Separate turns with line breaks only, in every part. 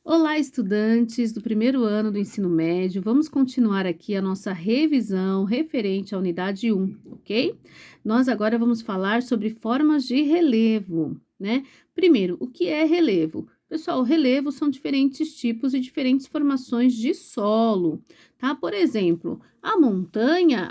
Olá, estudantes do primeiro ano do ensino médio. Vamos continuar aqui a nossa revisão referente à unidade 1, ok? Nós agora vamos falar sobre formas de relevo, né? Primeiro, o que é relevo? Pessoal, relevo são diferentes tipos e diferentes formações de solo, tá? Por exemplo, a montanha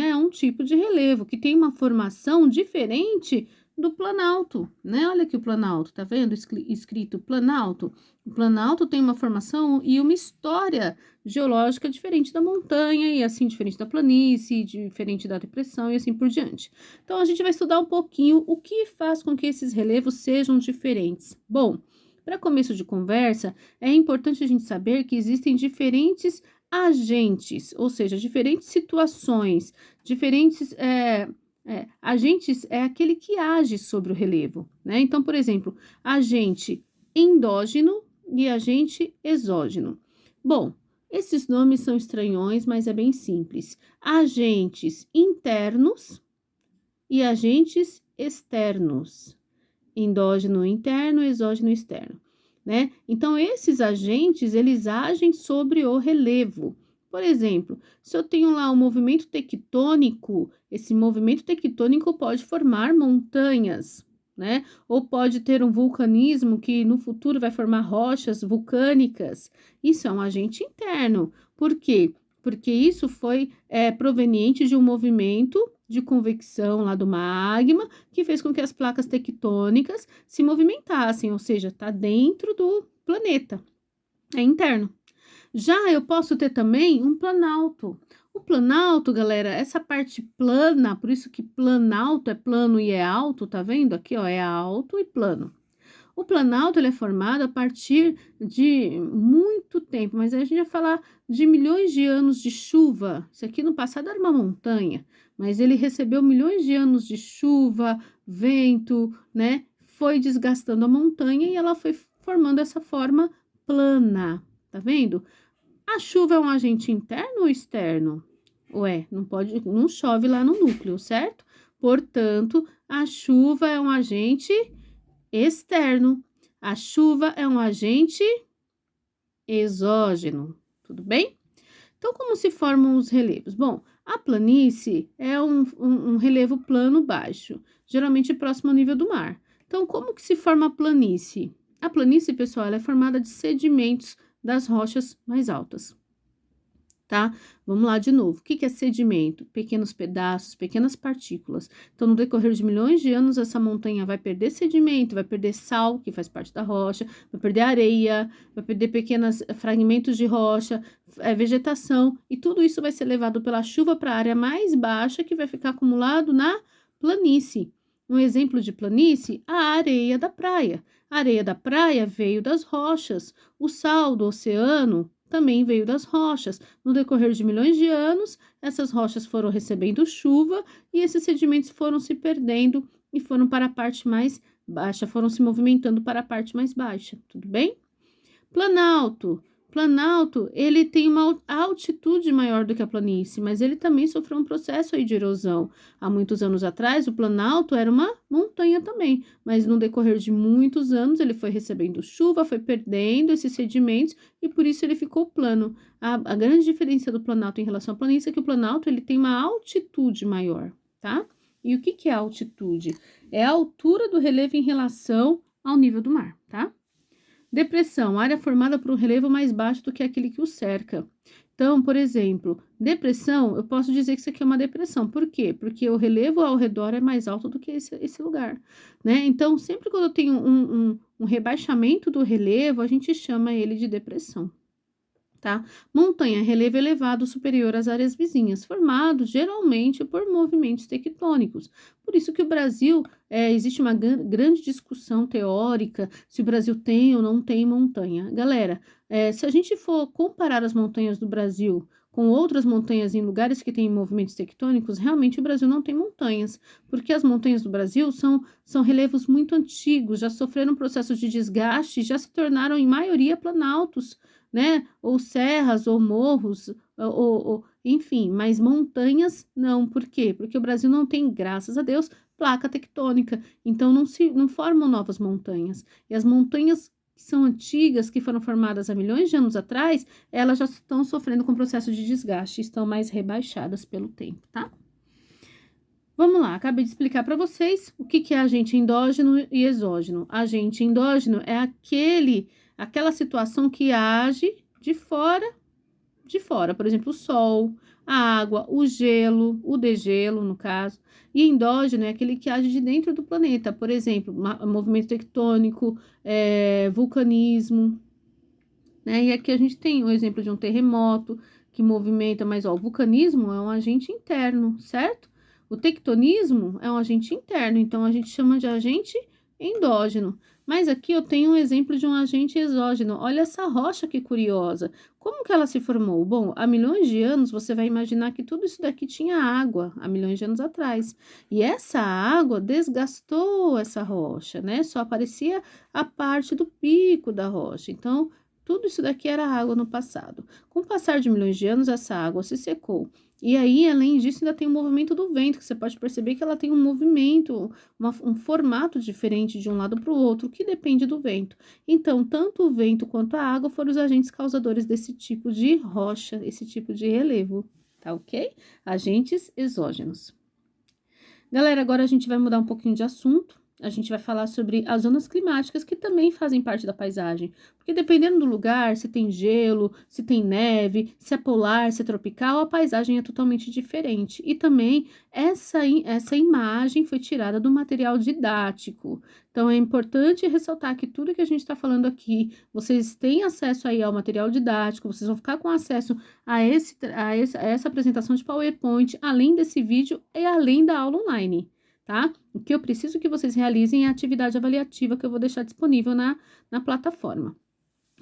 é um tipo de relevo que tem uma formação diferente do planalto, né? Olha aqui o planalto, tá vendo? Escrito planalto. O planalto tem uma formação e uma história geológica diferente da montanha, e assim diferente da planície, diferente da depressão e assim por diante. Então a gente vai estudar um pouquinho o que faz com que esses relevos sejam diferentes. Bom, para começo de conversa, é importante a gente saber que existem diferentes agentes, ou seja, diferentes situações, diferentes agentes é aquele que age sobre o relevo, né? Então, por exemplo, agente endógeno e agente exógeno. Bom, esses nomes são estranhões, mas é bem simples. Agentes internos e agentes externos. Endógeno interno, exógeno externo, né? Então, esses agentes, eles agem sobre o relevo. Por exemplo, se eu tenho lá um movimento tectônico, esse movimento tectônico pode formar montanhas, né? Ou pode ter um vulcanismo que no futuro vai formar rochas vulcânicas. Isso é um agente interno. Por quê? Porque isso foi proveniente de um movimento de convecção lá do magma que fez com que as placas tectônicas se movimentassem, ou seja, está dentro do planeta, é interno. Já eu posso ter também um planalto. O planalto, galera, essa parte plana, por isso que planalto é plano e é alto, tá vendo? Aqui, ó, é alto e plano. O planalto ele é formado a partir de muito tempo, mas aí a gente vai falar de milhões de anos de chuva. Isso aqui no passado era uma montanha, mas ele recebeu milhões de anos de chuva, vento, né? Foi desgastando a montanha e ela foi formando essa forma plana. Tá vendo? A chuva é um agente interno ou externo? Ué, não pode, não chove lá no núcleo, certo? Portanto, a chuva é um agente externo. A chuva é um agente exógeno, tudo bem? Então, como se formam os relevos? Bom, a planície é um relevo plano baixo, geralmente próximo ao nível do mar. Então, como que se forma a planície? A planície, pessoal, ela é formada de sedimentos das rochas mais altas. Tá? Vamos lá de novo. O que é sedimento? Pequenos pedaços, pequenas partículas. Então, no decorrer de milhões de anos, essa montanha vai perder sedimento, vai perder sal, que faz parte da rocha, vai perder areia, vai perder pequenos fragmentos de rocha, vegetação, e tudo isso vai ser levado pela chuva para a área mais baixa, que vai ficar acumulado na planície. Um exemplo de planície, a areia da praia. A areia da praia veio das rochas, o sal do oceano também veio das rochas. No decorrer de milhões de anos, essas rochas foram recebendo chuva e esses sedimentos foram se perdendo e foram para a parte mais baixa, foram se movimentando para a parte mais baixa, tudo bem? Planalto. Planalto, ele tem uma altitude maior do que a planície, mas ele também sofreu um processo aí de erosão. Há muitos anos atrás, o Planalto era uma montanha também, mas no decorrer de muitos anos ele foi recebendo chuva, foi perdendo esses sedimentos e por isso ele ficou plano. A grande diferença do Planalto em relação à planície é que o Planalto ele tem uma altitude maior, tá? E o que é a altitude? É a altura do relevo em relação ao nível do mar, tá? Depressão, área formada por um relevo mais baixo do que aquele que o cerca. Então, por exemplo, depressão, eu posso dizer que isso aqui é uma depressão. Por quê? Porque o relevo ao redor é mais alto do que esse lugar, né? Então, sempre quando eu tenho um rebaixamento do relevo, a gente chama ele de depressão. Tá? Montanha, relevo elevado superior às áreas vizinhas, formado geralmente por movimentos tectônicos. Por isso que o Brasil, existe uma grande discussão teórica se o Brasil tem ou não tem montanha. Galera, se a gente for comparar as montanhas do Brasil com outras montanhas em lugares que têm movimentos tectônicos, realmente o Brasil não tem montanhas, porque as montanhas do Brasil são relevos muito antigos, já sofreram um processo de desgaste, já se tornaram em maioria planaltos, né? Ou serras, ou morros, enfim, mas montanhas não. Por quê? Porque o Brasil não tem, graças a Deus, placa tectônica, então não formam novas montanhas. E as montanhas que são antigas, que foram formadas há milhões de anos atrás, elas já estão sofrendo com processo de desgaste, estão mais rebaixadas pelo tempo, tá? Vamos lá, acabei de explicar para vocês o que é agente endógeno e exógeno. Agente endógeno é aquela situação que age de fora, por exemplo, o sol, a água, o gelo, o degelo, no caso. E endógeno é aquele que age de dentro do planeta, por exemplo, movimento tectônico, vulcanismo, né? E aqui a gente tem o exemplo de um terremoto que movimenta, mas ó, o vulcanismo é um agente interno, certo? O tectonismo é um agente interno, então a gente chama de agente endógeno. Mas aqui eu tenho um exemplo de um agente exógeno. Olha essa rocha que curiosa. Como que ela se formou? Bom, há milhões de anos você vai imaginar que tudo isso daqui tinha água, há milhões de anos atrás. E essa água desgastou essa rocha, né? Só aparecia a parte do pico da rocha. Então, tudo isso daqui era água no passado. Com o passar de milhões de anos, essa água se secou. E aí, além disso, ainda tem o movimento do vento, que você pode perceber que ela tem um movimento, um formato diferente de um lado para o outro, que depende do vento. Então, tanto o vento quanto a água foram os agentes causadores desse tipo de rocha, esse tipo de relevo, tá ok? Agentes exógenos. Galera, agora a gente vai mudar um pouquinho de assunto. A gente vai falar sobre as zonas climáticas que também fazem parte da paisagem. Porque dependendo do lugar, se tem gelo, se tem neve, se é polar, se é tropical, a paisagem é totalmente diferente. E também essa imagem foi tirada do material didático. Então é importante ressaltar que tudo que a gente está falando aqui, vocês têm acesso aí ao material didático, vocês vão ficar com acesso a essa apresentação de PowerPoint, além desse vídeo e além da aula online. Tá? O que eu preciso que vocês realizem é a atividade avaliativa que eu vou deixar disponível na plataforma.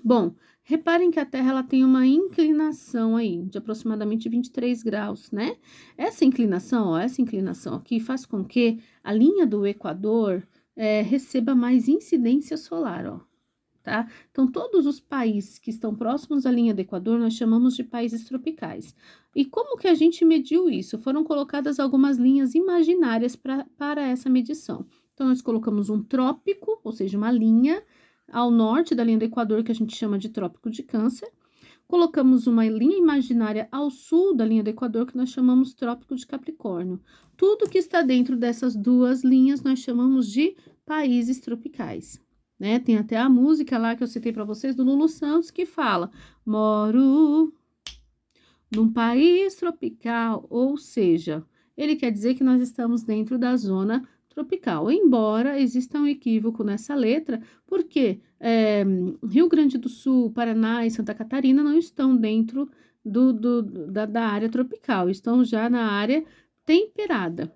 Bom, reparem que a Terra ela tem uma inclinação aí de aproximadamente 23 graus, né? Essa inclinação aqui faz com que a linha do Equador receba mais incidência solar, ó. Tá? Então, todos os países que estão próximos à linha do Equador, nós chamamos de países tropicais. E como que a gente mediu isso? Foram colocadas algumas linhas imaginárias para essa medição. Então, nós colocamos um trópico, ou seja, uma linha ao norte da linha do Equador, que a gente chama de Trópico de Câncer. Colocamos uma linha imaginária ao sul da linha do Equador, que nós chamamos Trópico de Capricórnio. Tudo que está dentro dessas duas linhas, nós chamamos de países tropicais. Né? Tem até a música lá que eu citei para vocês do Lulu Santos que fala: moro num país tropical, ou seja, ele quer dizer que nós estamos dentro da zona tropical, embora exista um equívoco nessa letra, porque Rio Grande do Sul, Paraná e Santa Catarina não estão dentro da área tropical, estão já na área temperada.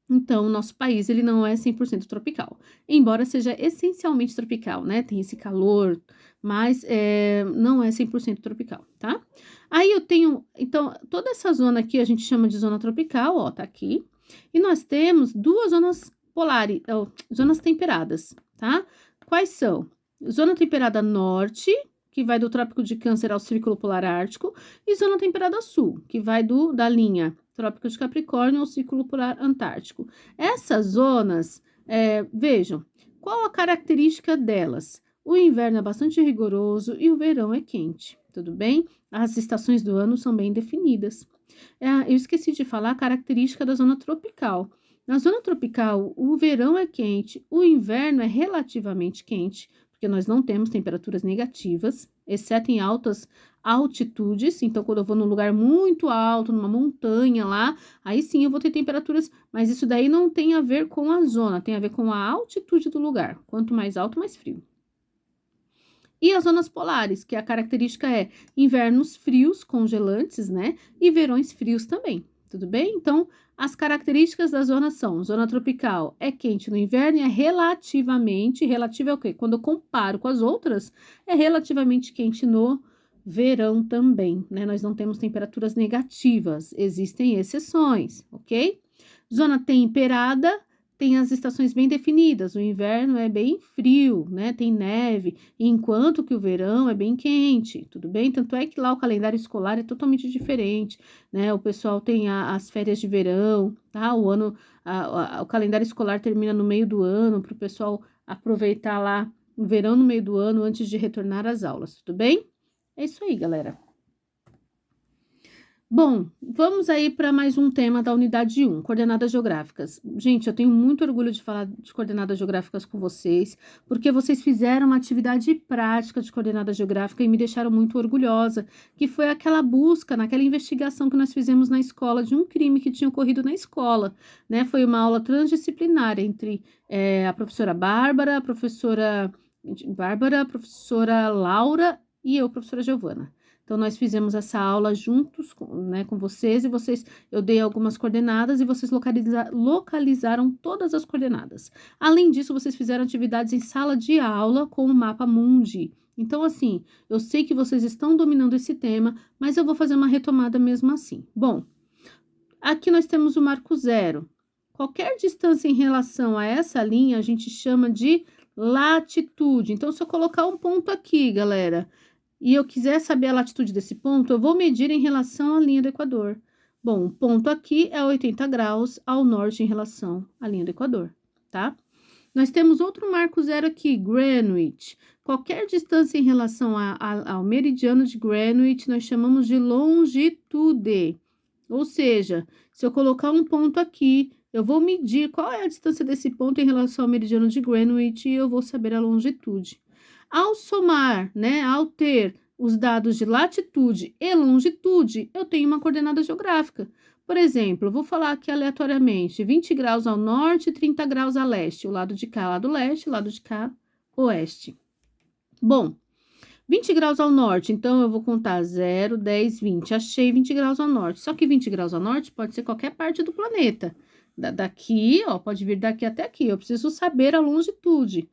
Então, o nosso país, ele não é 100% tropical, embora seja essencialmente tropical, né? Tem esse calor, mas não é 100% tropical, tá? Aí eu tenho, então, toda essa zona aqui a gente chama de zona tropical, ó, tá aqui. E nós temos duas zonas polares, zonas temperadas, tá? Quais são? Zona temperada norte, que vai do Trópico de Câncer ao Círculo Polar Ártico, e zona temperada sul, que vai da linha Trópico de Capricórnio ao Círculo Polar Antártico. Essas zonas, vejam, qual a característica delas? O inverno é bastante rigoroso e o verão é quente, tudo bem? As estações do ano são bem definidas. Eu esqueci de falar a característica da zona tropical. Na zona tropical, o verão é quente, o inverno é relativamente quente, porque nós não temos temperaturas negativas, exceto em altas altitudes. Então, quando eu vou num lugar muito alto, numa montanha lá, aí sim eu vou ter temperaturas, mas isso daí não tem a ver com a zona, tem a ver com a altitude do lugar. Quanto mais alto, mais frio. E as zonas polares, que a característica é invernos frios, congelantes, né? E verões frios também, tudo bem? Então, as características da zona são: zona tropical é quente no inverno e é relativo é o quê? Quando eu comparo com as outras, é relativamente quente no verão também, né? Nós não temos temperaturas negativas, existem exceções, ok? Zona temperada tem as estações bem definidas, o inverno é bem frio, né? Tem neve, enquanto que o verão é bem quente, tudo bem? Tanto é que lá o calendário escolar é totalmente diferente, né? O pessoal tem as férias de verão, tá? O calendário escolar termina no meio do ano para o pessoal aproveitar lá um verão no meio do ano antes de retornar às aulas, tudo bem? É isso aí, galera. Bom, vamos aí para mais um tema da unidade 1, coordenadas geográficas. Gente, eu tenho muito orgulho de falar de coordenadas geográficas com vocês, porque vocês fizeram uma atividade prática de coordenada geográfica e me deixaram muito orgulhosa, que foi aquela busca, naquela investigação que nós fizemos na escola de um crime que tinha ocorrido na escola, né? Foi uma aula transdisciplinar entre a professora Bárbara, a professora Laura e eu, professora Giovana. Então, nós fizemos essa aula juntos, né, com vocês, e eu dei algumas coordenadas e vocês localizaram todas as coordenadas. Além disso, vocês fizeram atividades em sala de aula com o mapa mundi. Então, assim, eu sei que vocês estão dominando esse tema, mas eu vou fazer uma retomada mesmo assim. Bom, aqui nós temos o marco zero. Qualquer distância em relação a essa linha, a gente chama de latitude. Então, se eu colocar um ponto aqui, galera, e eu quiser saber a latitude desse ponto, eu vou medir em relação à linha do Equador. Bom, o ponto aqui é 80 graus ao norte em relação à linha do Equador, tá? Nós temos outro marco zero aqui, Greenwich. Qualquer distância em relação ao meridiano de Greenwich, nós chamamos de longitude. Ou seja, se eu colocar um ponto aqui, eu vou medir qual é a distância desse ponto em relação ao meridiano de Greenwich e eu vou saber a longitude. Ao somar, né, ao ter os dados de latitude e longitude, eu tenho uma coordenada geográfica. Por exemplo, eu vou falar aqui aleatoriamente, 20 graus ao norte e 30 graus a leste. O lado de cá, lado leste, o lado de cá, oeste. Bom, 20 graus ao norte, então eu vou contar 0, 10, 20. Achei 20 graus ao norte. Só que 20 graus ao norte pode ser qualquer parte do planeta. Daqui, ó, pode vir daqui até aqui. Eu preciso saber a longitude.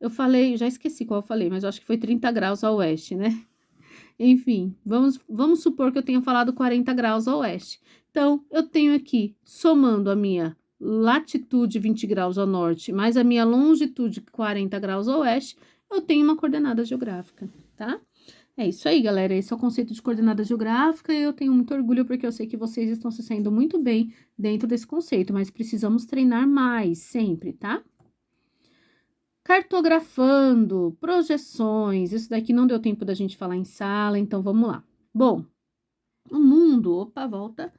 Eu falei, já esqueci qual eu falei, mas eu acho que foi 30 graus a oeste, né? Enfim, vamos supor que eu tenha falado 40 graus a oeste. Então, eu tenho aqui, somando a minha latitude 20 graus ao norte, mais a minha longitude 40 graus a oeste, eu tenho uma coordenada geográfica, tá? É isso aí, galera. Esse é o conceito de coordenada geográfica e eu tenho muito orgulho porque eu sei que vocês estão se saindo muito bem dentro desse conceito, mas precisamos treinar mais sempre, tá? Cartografando, projeções, isso daqui não deu tempo da gente falar em sala, então vamos lá. Bom, o mundo, opa, volta,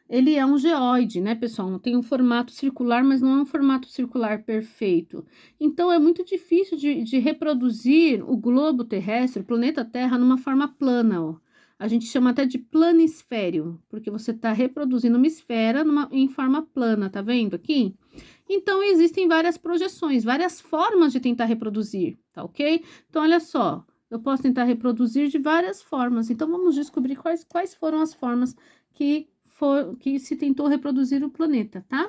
ele é um geóide, né, pessoal? Não tem um formato circular, mas não é um formato circular perfeito. Então, é muito difícil de reproduzir o globo terrestre, o planeta Terra, numa forma plana, ó. A gente chama até de planisfério, porque você está reproduzindo uma esfera em forma plana, tá vendo aqui? Então, existem várias projeções, várias formas de tentar reproduzir, tá ok? Então, olha só, eu posso tentar reproduzir de várias formas. Então, vamos descobrir quais foram as formas que se tentou reproduzir o planeta, tá?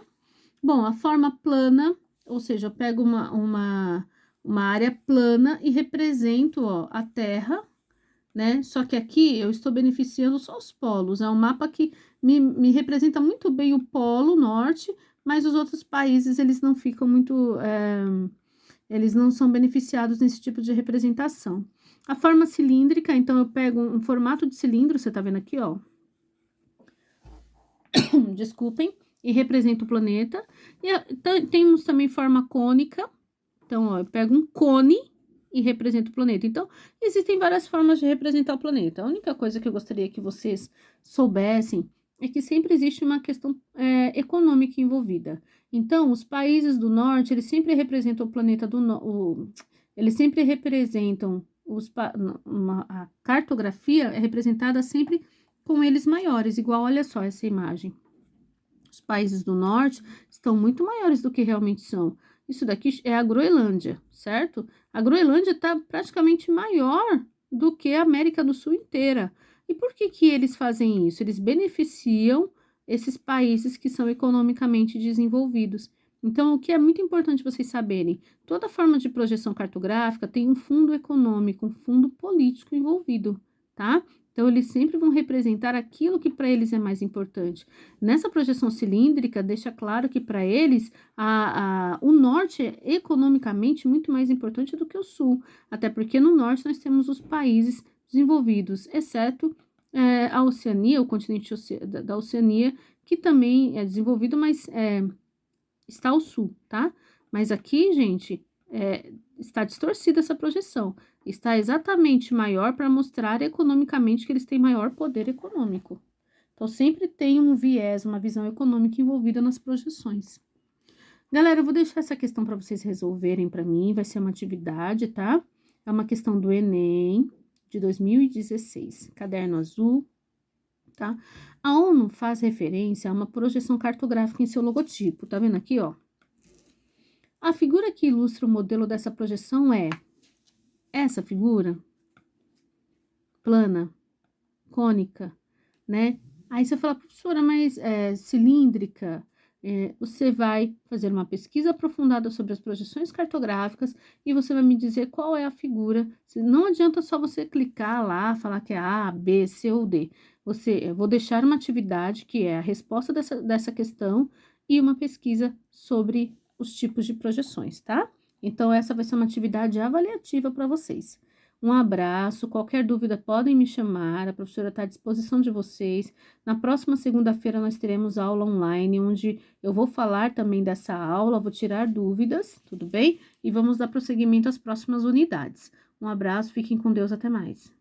Bom, a forma plana, ou seja, eu pego uma área plana e represento, ó, a Terra, né? Só que aqui eu estou beneficiando só os polos. É um mapa que me representa muito bem o polo norte, mas os outros países, eles não ficam muito... eles não são beneficiados nesse tipo de representação. A forma cilíndrica, então, eu pego um formato de cilindro, você tá vendo aqui, ó. Desculpem, e represento o planeta. E temos também forma cônica. Então, ó, eu pego um cone e represento o planeta. Então, existem várias formas de representar o planeta. A única coisa que eu gostaria que vocês soubessem é que sempre existe uma questão econômica envolvida. Então, os países do norte, eles sempre representam o planeta eles sempre representam a cartografia é representada sempre com eles maiores, igual, olha só essa imagem. Os países do norte estão muito maiores do que realmente são. Isso daqui é a Groenlândia, certo? A Groenlândia está praticamente maior do que a América do Sul inteira. E por que eles fazem isso? Eles beneficiam esses países que são economicamente desenvolvidos. Então, o que é muito importante vocês saberem, toda forma de projeção cartográfica tem um fundo econômico, um fundo político envolvido, tá? Então, eles sempre vão representar aquilo que para eles é mais importante. Nessa projeção cilíndrica, deixa claro que para eles o norte é economicamente muito mais importante do que o sul, até porque no norte nós temos os países desenvolvidos, exceto a Oceania, o continente da Oceania, que também é desenvolvido, mas está ao sul, tá? Mas aqui, gente, está distorcida essa projeção. Está exatamente maior para mostrar economicamente que eles têm maior poder econômico. Então, sempre tem um viés, uma visão econômica envolvida nas projeções. Galera, eu vou deixar essa questão para vocês resolverem para mim, vai ser uma atividade, tá? É uma questão do Enem de 2016, caderno azul, tá? A ONU faz referência a uma projeção cartográfica em seu logotipo, tá vendo aqui, ó? A figura que ilustra o modelo dessa projeção é essa figura plana, cônica, né? Aí você fala, professora, mas cilíndrica. Você vai fazer uma pesquisa aprofundada sobre as projeções cartográficas e você vai me dizer qual é a figura. Não adianta só você clicar lá, falar que é A, B, C ou D. Eu vou deixar uma atividade que é a resposta dessa questão e uma pesquisa sobre os tipos de projeções, tá? Então, essa vai ser uma atividade avaliativa para vocês. Um abraço, qualquer dúvida podem me chamar, a professora está à disposição de vocês. Na próxima segunda-feira nós teremos aula online, onde eu vou falar também dessa aula, vou tirar dúvidas, tudo bem? E vamos dar prosseguimento às próximas unidades. Um abraço, fiquem com Deus, até mais.